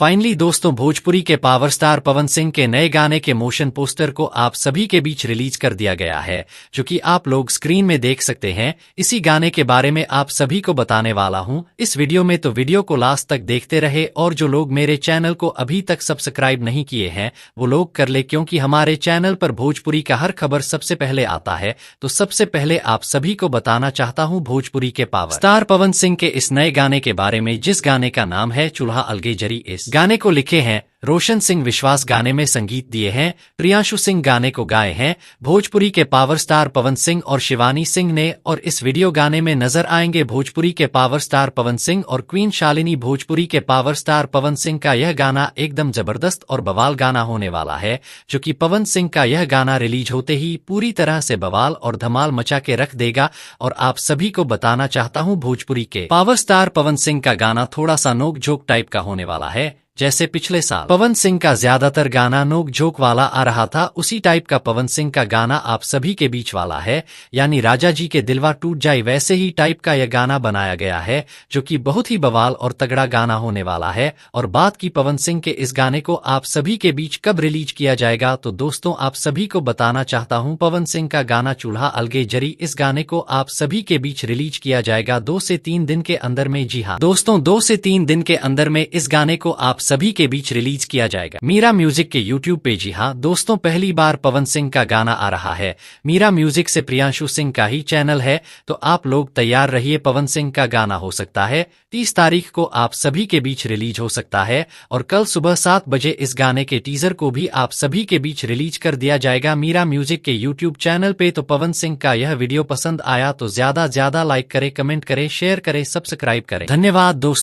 Finally दोस्तों, भोजपुरी के power star Pawan Singh के नए गाने के मोशन पोस्टर को आप सभी के बीच रिलीज कर दिया गया है, जो कि आप लोग स्क्रीन में देख सकते हैं। इसी गाने के बारे में आप सभी को बताने वाला हूं इस वीडियो में, तो वीडियो को लास्ट तक देखते रहे। और जो लोग मेरे चैनल को अभी तक सब्सक्राइब नहीं किए हैं वो लोग कर ले, क्योंकि हमारे चैनल पर भोजपुरी का हर खबर सबसे पहले आता है। तो सबसे पहले आप सभी को बताना चाहता हूं भोजपुरी के पावर स्टार पवन सिंह के इस नए गाने के बारे में, जिस गाने का नाम है चूल्हा अलगे जरी। इस गाने को लिखे हैं रोशन सिंह विश्वास, गाने में संगीत दिए हैं प्रियांशु सिंह, गाने को गाए हैं भोजपुरी के पावर स्टार पवन सिंह और शिवानी सिंह ने। और इस वीडियो गाने में नजर आएंगे भोजपुरी के पावर स्टार पवन सिंह और क्वीन शालिनी। भोजपुरी के पावर स्टार पवन सिंह का यह गाना एकदम जबरदस्त और बवाल गाना होने वाला है, जो कि पवन सिंह का यह गाना रिलीज होते ही पूरी तरह से बवाल और धमाल मचा के रख देगा। और आप सभी को बताना चाहता हूं भोजपुरी के पावर स्टार पवन सिंह का गाना थोड़ा सा नोक झोंक टाइप का होने वाला है। जैसे पिछले साल पवन सिंह का ज्यादातर गाना नोक झोंक वाला आ रहा था, उसी टाइप का पवन सिंह का गाना आप सभी के बीच वाला है, यानी राजा जी के दिलवा टूट जाए वैसे ही टाइप का यह गाना बनाया गया है, जो कि बहुत ही बवाल और तगड़ा गाना होने वाला है। और बात की पवन सिंह के इस गाने को आप सभी के बीच कब रिलीज किया जाएगा, तो दोस्तों आप सभी को बताना चाहता हूं पवन सिंह का गाना चूल्हा अलगे जरी, इस गाने को आप सभी के बीच रिलीज किया जाएगा 2 से 3 दिन के अंदर में। जी हाँ दोस्तों, 2 से 3 दिन के अंदर में इस गाने को आप सभी के बीच रिलीज किया जाएगा मीरा म्यूजिक के यूट्यूब पे। जी हाँ दोस्तों, पहली बार पवन सिंह का गाना आ रहा है मीरा म्यूजिक से, प्रियांशु सिंह का ही चैनल है। तो आप लोग तैयार रहिए, पवन सिंह का गाना हो सकता है 30 तारीख को आप सभी के बीच रिलीज हो सकता है। और कल सुबह 7 बजे इस गाने के टीजर को भी आप सभी के बीच रिलीज कर दिया जाएगा मीरा म्यूजिक के यूट्यूब चैनल पे। तो पवन सिंह का यह वीडियो पसंद आया तो ज्यादा लाइक करें, कमेंट करें, शेयर करें, सब्सक्राइब करें। धन्यवाद दोस्तों।